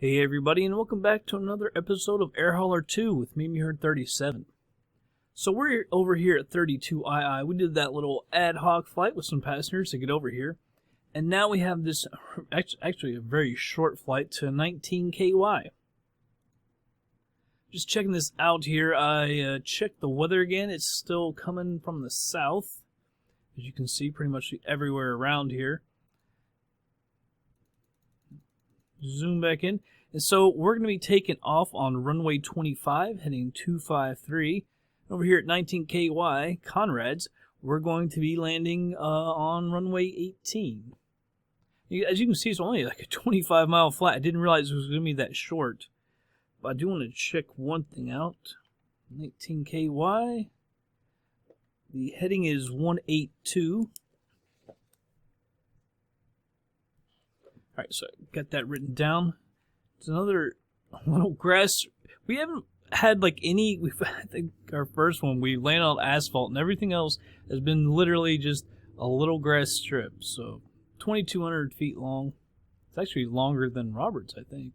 Hey everybody, and welcome back to another episode of Air Hauler 2 with me, Herd 37. So we're over here at 32II. We did that little ad hoc flight with some passengers to get over here. And now we have this, actually a very short flight to 19 KY. Just checking this out here, I checked the weather again. It's still coming from the south, as you can see pretty much everywhere around here. Zoom back in. And so we're going to be taking off on runway 25, heading 253. Over here at 19 KY, Conrad's, we're going to be landing on runway 18. As you can see, it's only like a 25-mile flight. I didn't realize it was going to be that short. But I do want to check one thing out. 19 KY. The heading is 182. Alright, so I got that written down. It's another little grass. We haven't had like any, I think our first one, we landed on asphalt, and everything else has been literally just a little grass strip. So 2,200 feet long. It's actually longer than Robert's, I think.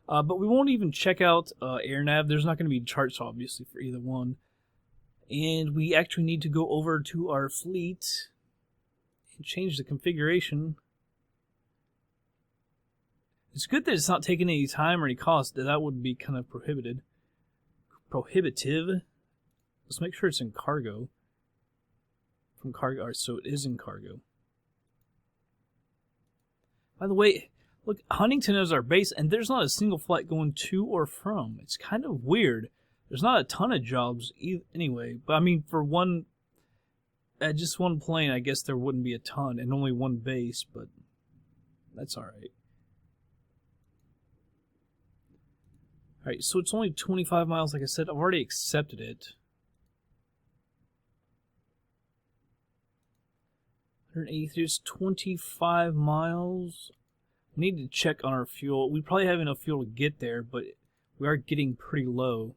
But we won't even check out AirNav. There's not going to be charts, obviously, for either one. And we actually need to go over to our fleet and change the configuration. It's good that it's not taking any time or any cost. That would be kind of prohibitive. Let's make sure it's in cargo. From cargo, right, so it is in cargo. By the way, look, Huntington is our base, and there's not a single flight going to or from. It's kind of weird. There's not a ton of jobs anyway, but I mean, for one, just one plane, I guess there wouldn't be a ton, and only one base, but that's alright. Alright, so it's only 25 miles, like I said. I've already accepted it. 183 is 25 miles. We need to check on our fuel. We probably have enough fuel to get there, but we are getting pretty low.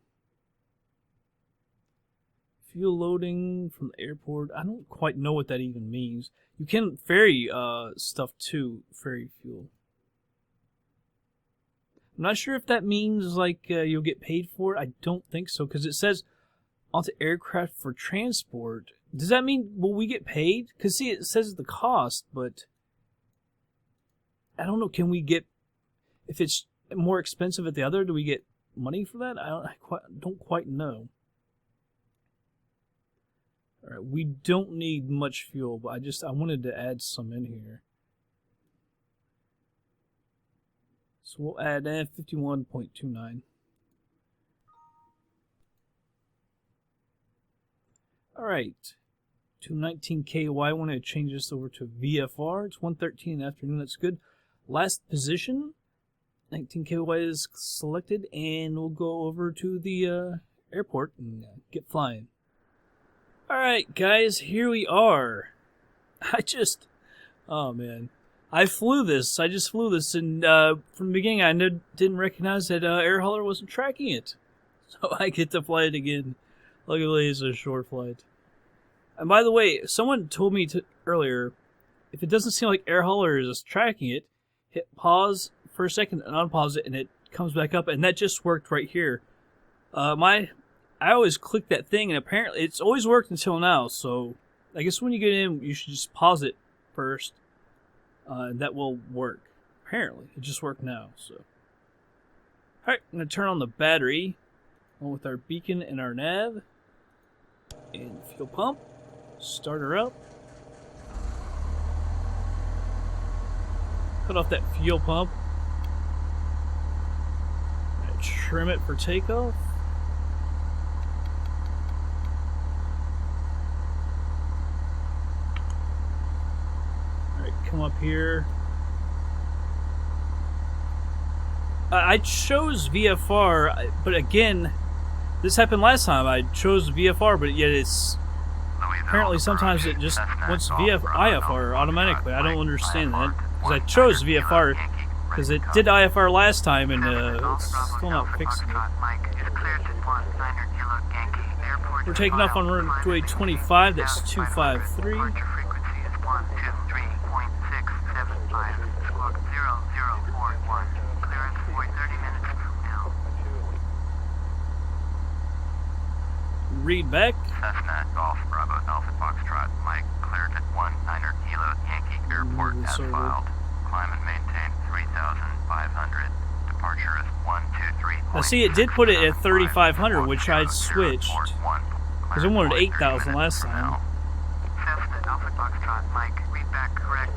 Fuel loading from the airport. I don't quite know what that even means. You can ferry stuff to ferry fuel. I'm not sure if that means like you'll get paid for it. I don't think so, because it says onto aircraft for transport. Does that mean will we get paid? Because see, it says the cost, but I don't know. Can we get, if it's more expensive at the other, do we get money for that? I don't quite know. All right, we don't need much fuel, but I wanted to add some in here. So we'll add 51.29. All right, to 19 KY. I want to change this over to VFR. It's 1:13 in the afternoon. That's good. Last position, 19 KY is selected, and we'll go over to the airport and get flying. All right, guys, here we are. Oh man. I flew this. I just flew this, and from the beginning, I didn't recognize that Air Hauler wasn't tracking it. So I get to fly it again. Luckily, it's a short flight. And by the way, someone told me earlier, if it doesn't seem like Air Hauler is tracking it, hit pause for a second and unpause it, and it comes back up. And that just worked right here. I always click that thing, and apparently it's always worked until now. So I guess when you get in, you should just pause it first. That will work. Apparently, it just worked now. So, alright, I'm going to turn on the battery along with our beacon and our nav. And fuel pump. Start her up. Cut off that fuel pump. Trim it for takeoff. Come up here. I chose VFR, but again, this happened last time. I chose VFR, but yet it's apparently sometimes it just wants IFR automatically. I don't understand that, because I chose VFR because it did IFR last time, and it's still not fixing it. We're taking off on runway 25. That's 253. read back. Cessna Golf Bravo Alpha Foxtrot Mike cleared at 19 Kilo Yankee Airport as filed. Climb and maintain 3,500. Departure is 123. Now see, it did put it at 3,500, which I switched. Because I wanted 8,000 last time. Cessna Alpha Foxtrot Mike, read back correct.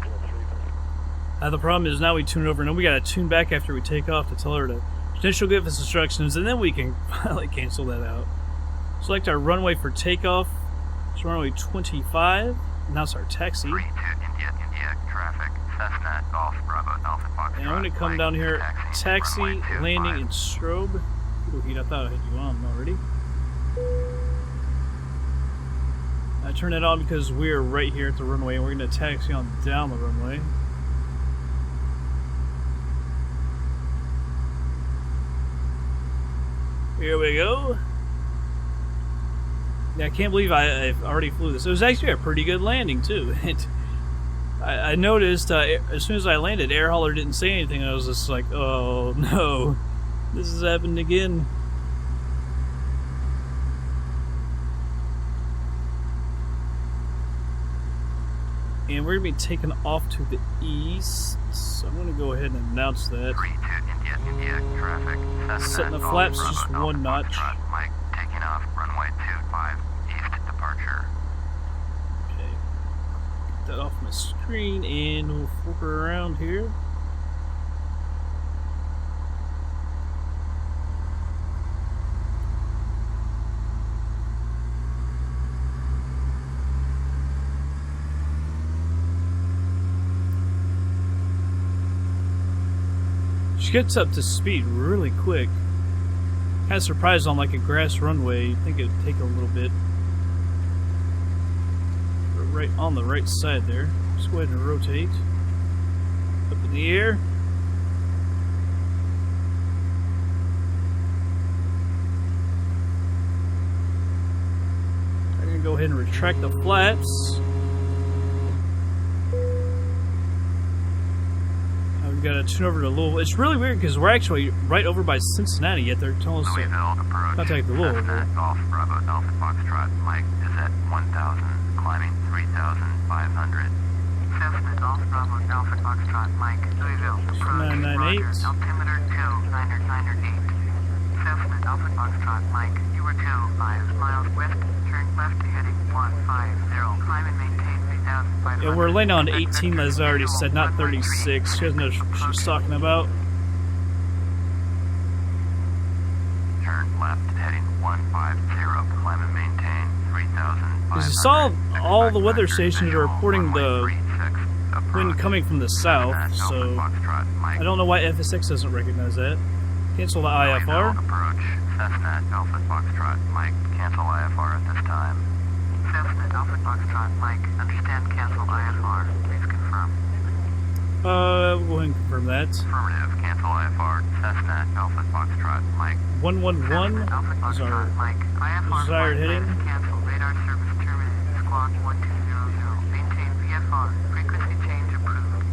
The problem is now we tune it over, and then we gotta tune back after we take off to tell her to potentially give us instructions, and then we can finally cancel that out. Select our runway for takeoff. It's runway 25. And that's our taxi. 32 India traffic. Cessna Golf Bravo Alpha Foxtrot. And I'm gonna come down here, taxi, landing, and strobe. Ooh, I thought I had you on already. I turned it on because we're right here at the runway, and we're gonna taxi on down the runway. Here we go. Yeah, I can't believe I already flew this. It was actually a pretty good landing, too. I noticed as soon as I landed, air hauler didn't say anything. I was just like, oh no, this has happened again. And we're going to be taken off to the east, so I'm going to go ahead and announce that. India traffic. Setting the flaps just one notch. Mike, taking off runway 25 east departure. Okay. Get that off my screen, and we'll flip her around here. She gets up to speed really quick. Kind of surprised on like a grass runway. You'd think it'd take a little bit. But right on the right side there. Just go ahead and rotate. Up in the air. I'm going to go ahead and retract the flaps. We've got to tune over to Louisville. It's really weird because we're actually right over by Cincinnati, yet they're telling us to contact the Louisville. Golf Bravo Alpha Foxtrot Mike is at 1,000, climbing 3,500. Cessna Golf Bravo Alpha Foxtrot Mike, Louisville, approach 998. altimeter 2998. Cessna Alpha Foxtrot Mike, you are 5 miles west, turn left heading 150, climb and maintain 3,500. Yeah, we're laying on 18, as I already said, not 36. She doesn't know what she's talking about. Turn left heading 150, climb and maintain 3,500. Because you saw all the weather stations are reporting the wind coming from the south, so I don't know why FSX doesn't recognize that. Cancel the IFR. Approach Cessna Alpha Foxtrot Mike, cancel IFR at this time. Cessna Alpha Foxtrot Mike, understand cancel IFR. Please confirm. We'll go ahead and confirm that. Affirmative, cancel IFR. Cessna Alpha Foxtrot Mike. 111 is our desired heading. Cancel radar service terminated. Squawk 1200. Maintain VFR. Frequency change approved.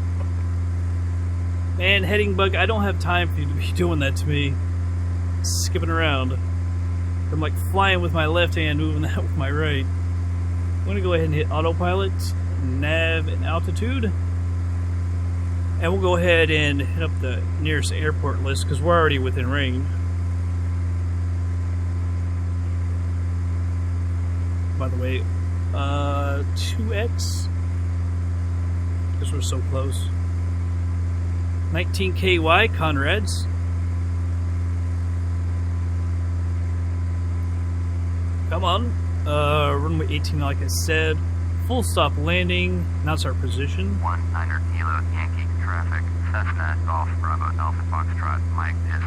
Man, heading bug, I don't have time for you to be doing that to me. Skipping around. I'm like flying with my left hand, moving that with my right. I'm going to go ahead and hit autopilot, nav, and altitude. And we'll go ahead and hit up the nearest airport list because we're already within range. By the way, 2x, because we're so close. 19KY, Conrads. Come on. Runway 18, like I said. Full stop landing. Announce our position. 19 Kilo Yankee traffic. Cessna Golf Bravo Alpha Foxtrot Mike is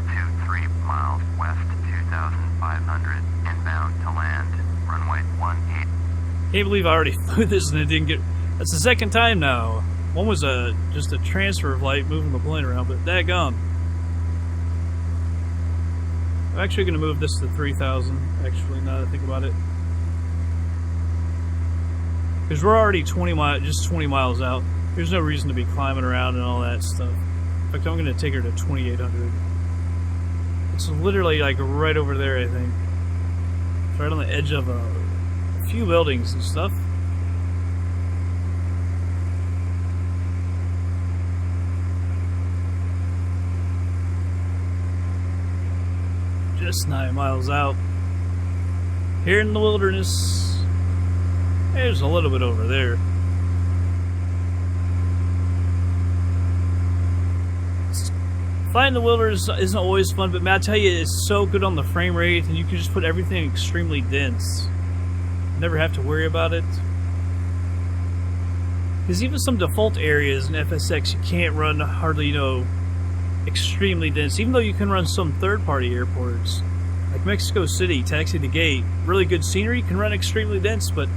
23 miles west, 2,500. Inbound to land. Runway 18. Can't believe I already flew this and it didn't get... That's the second time now. One was just a transfer flight moving the plane around, but daggone. I'm actually going to move this to 3,000, actually, now that I think about it. Because we're already just 20 miles out. There's no reason to be climbing around and all that stuff. In fact, I'm going to take her to 2,800. It's literally like right over there, I think. It's right on the edge of a few buildings and stuff. Just 9 miles out. Here in the wilderness. There's a little bit over there. Flying in the wilderness isn't always fun, but man, I tell you, it's so good on the frame rate, and you can just put everything extremely dense. Never have to worry about it. Because even some default areas in FSX, you can't run hardly, extremely dense. Even though you can run some third-party airports, like Mexico City, Taxi to Gate, really good scenery, you can run extremely dense, but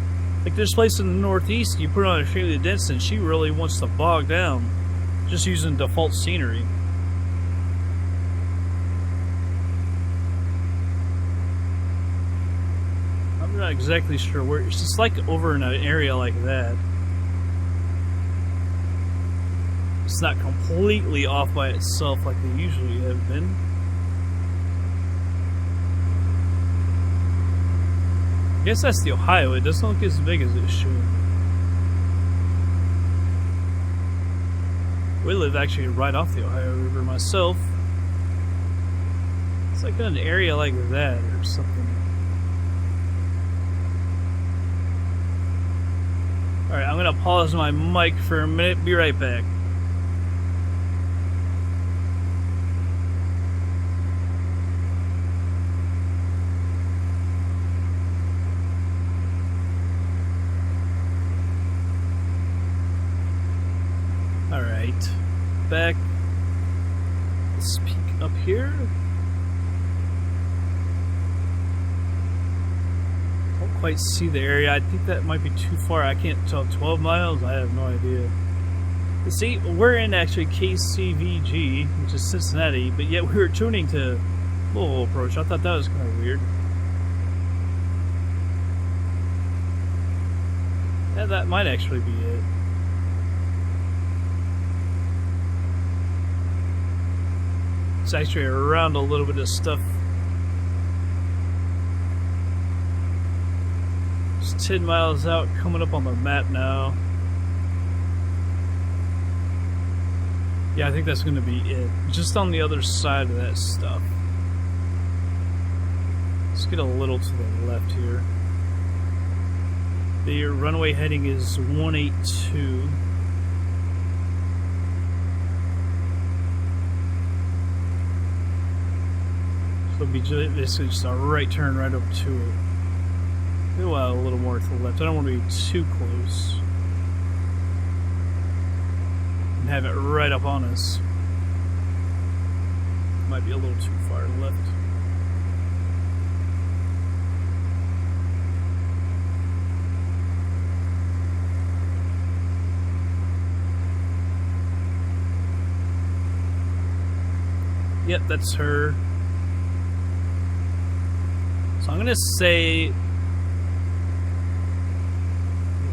like this place in the Northeast, you put on extremely dense, and she really wants to bog down just using default scenery. I'm not exactly sure where. It's just like over in an area like that. It's not completely off by itself like they usually have been. I guess that's the Ohio. It doesn't look as big as it should. We live actually right off the Ohio River myself. It's like in an area like that or something. Alright, I'm gonna pause my mic for a minute, be right back. Alright, back. Let's peek up here. Don't quite see the area. I think that might be too far. I can't tell. 12 miles? I have no idea. But see, we're in actually KCVG, which is Cincinnati, but yet we were tuning to Louisville approach. I thought that was kind of weird. Yeah, that might actually be it. It's actually around a little bit of stuff. It's 10 miles out, coming up on the map now. Yeah, I think that's going to be it. Just on the other side of that stuff. Let's get a little to the left here. The runway heading is 182. So it'll be basically just a right turn right up to it. Go out a little more to the left. I don't want to be too close. And have it right up on us. Might be a little too far left. Yep, that's her. So I'm gonna say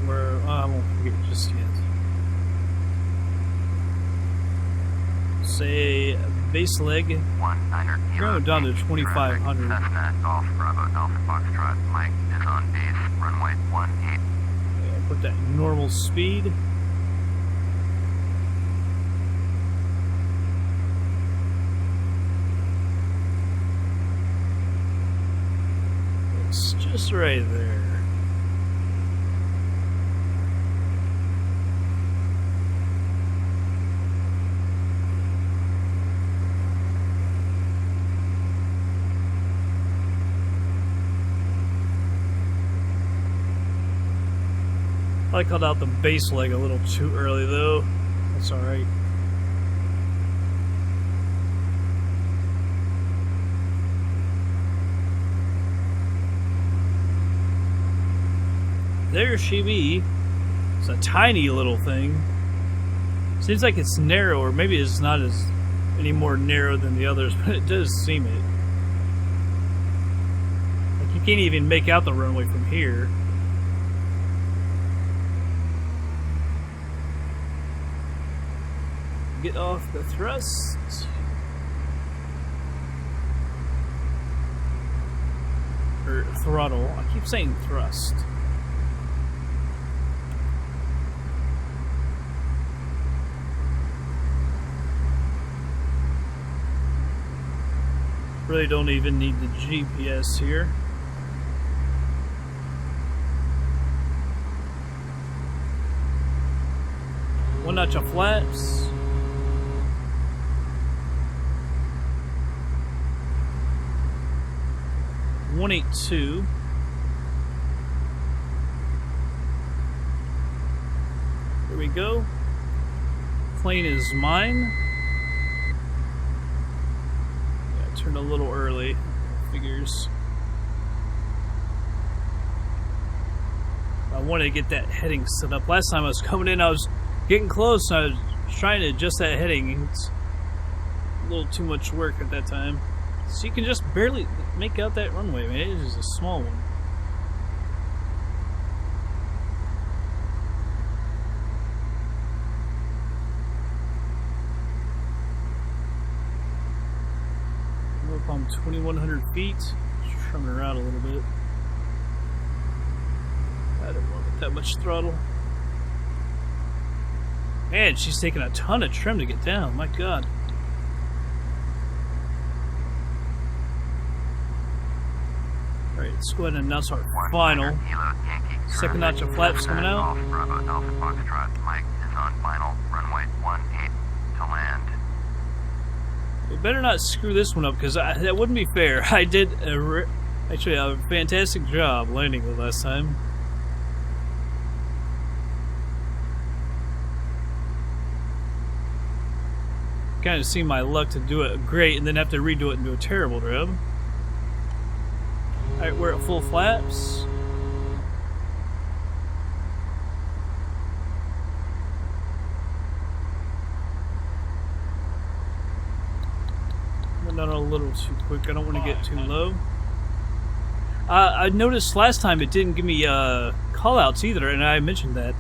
I won't forget just yet. Say base leg. Go down to 2,500. Cessna Golf Bravo Alpha Foxtrot. Mike is on base. Runway 18. Yeah, put that normal speed. It's just right there. I called out the base leg a little too early though. That's alright. There she be. It's a tiny little thing. Seems like it's narrow, or maybe it's not as any more narrow than the others, but it does seem it. Like you can't even make out the runway from here. Get off the thrust. Or or throttle. I keep saying thrust. Really don't even need the GPS here. One notch of flaps. .182. There we go. Plane is mine. Yeah, I turned a little early. Figures. I wanted to get that heading set up. Last time I was coming in, I was getting close, and I was trying to adjust that heading. It's a little too much work at that time. So you can just barely make out that runway, man. It is a small one. I'm up on 2,100 feet. Just trimming her out a little bit. I don't want that much throttle. Man, she's taking a ton of trim to get down. My God. Alright, let's go ahead and announce our final. Second notch of flaps coming out. Bravo Alpha Foxtrot. Mike is on final. Runway 18 to land. We better not screw this one up, because that wouldn't be fair. I did actually a fantastic job landing the last time. Kind of seemed my luck to do it great and then have to redo it and do a terrible job. Alright, we're at full flaps. Went down a little too quick. I don't want to get too low. I noticed last time it didn't give me callouts either, and I mentioned that.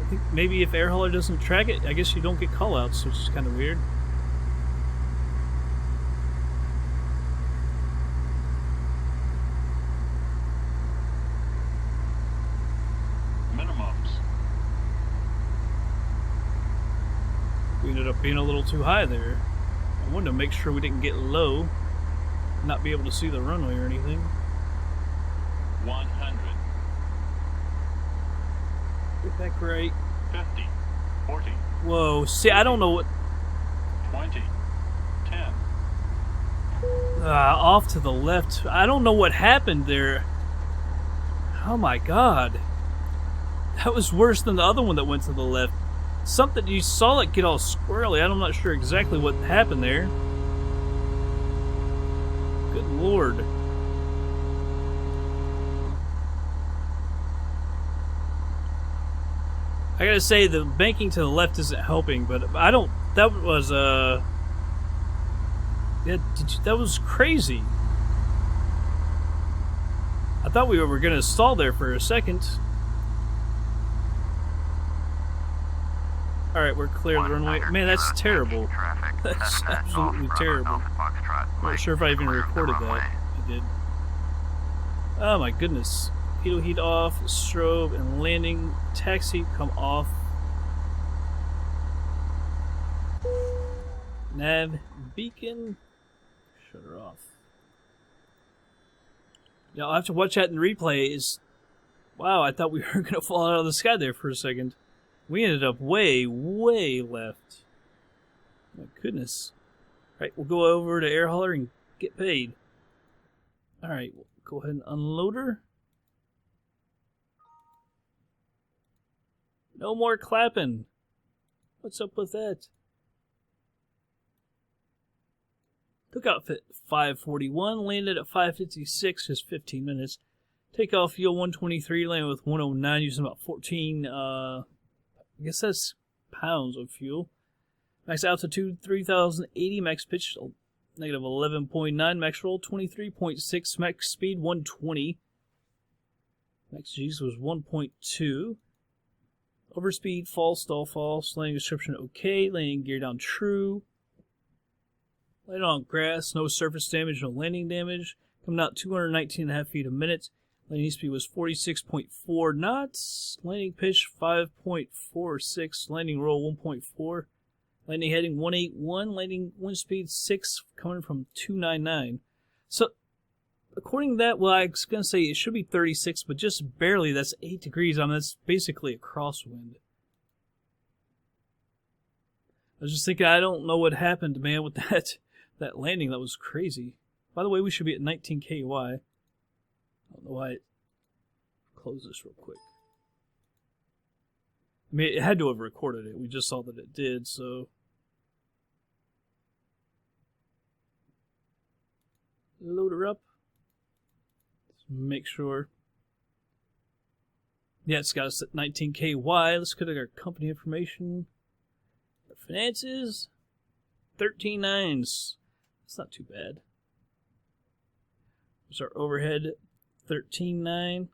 I think maybe if air hauler doesn't track it, I guess you don't get callouts, which is kind of weird. We ended up being a little too high there. I wanted to make sure we didn't get low, not be able to see the runway or anything. 100. Get back right. 50. 40. Whoa, see, I don't know what... 20. 10. Off to the left. I don't know what happened there. Oh my God. That was worse than the other one that went to the left. Something, you saw it get all squirrely. I'm not sure exactly what happened there. Good Lord. I gotta say, the banking to the left isn't helping, but I don't, that was, yeah, that was crazy. I thought we were gonna stall there for a second. Alright, we're clear of the runway. Man, that's terrible. That's absolutely terrible. I'm not sure if I even recorded that. I did. Oh my goodness. Heat heat off, strobe, and landing. Taxi, come off. Nav beacon. Shut her off. Yeah, I'll have to watch that in replay. Wow, I thought we were going to fall out of the sky there for a second. We ended up way, way left. My goodness. Alright, we'll go over to air hauler and get paid. Alright, we'll go ahead and unload her. No more clapping. What's up with that? Took out 541, landed at 556, just 15 minutes. Takeoff fuel 123, landed with 109, using about 14, I guess that's pounds of fuel. Max altitude 3080, max pitch negative 11.9, max roll 23.6, max speed 120. Max G's was 1.2. Overspeed, false, stall false, landing description okay, landing gear down true. Landed on grass, no surface damage, no landing damage. Coming out 219.5 feet a minute. Landing speed was 46.4 knots. Landing pitch 5.46. Landing roll 1.4. Landing heading 181. Landing wind speed 6, coming from 299. So, according to that, well, I was going to say it should be 36, but just barely. That's 8 degrees. I mean, that's basically a crosswind. I was just thinking, I don't know what happened, man, with that landing. That was crazy. By the way, we should be at 19 KY. I don't know why it closed this real quick. I mean, it had to have recorded it. We just saw that it did, so. Load her up. Let's make sure. Yeah, it's got us at 19 KY. Let's go to our company information. Our finances. 13 nines. That's not too bad. There's our overhead. 13.9.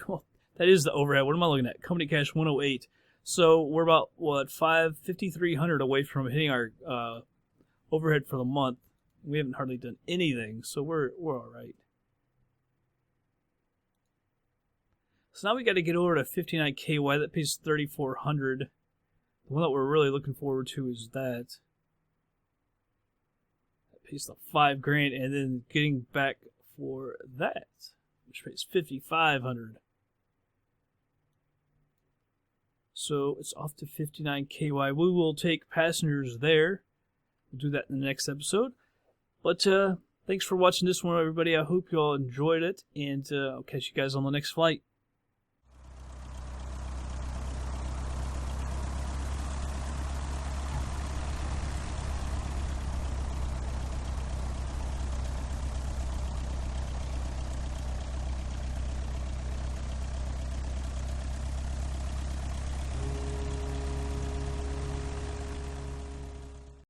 Well, that is the overhead. What am I looking at? Company cash 108. So we're about, what, 5,300 away from hitting our overhead for the month. We haven't hardly done anything, so we're all right. So now we got to get over to 59 KY. That pays 3,400. The one that we're really looking forward to is that. That pays the $5,000, and then getting back for that, which pays 5,500. So it's off to 59 KY. We will take passengers there. We'll do that in the next episode. But thanks for watching this one, everybody. I hope you all enjoyed it, and I'll catch you guys on the next flight.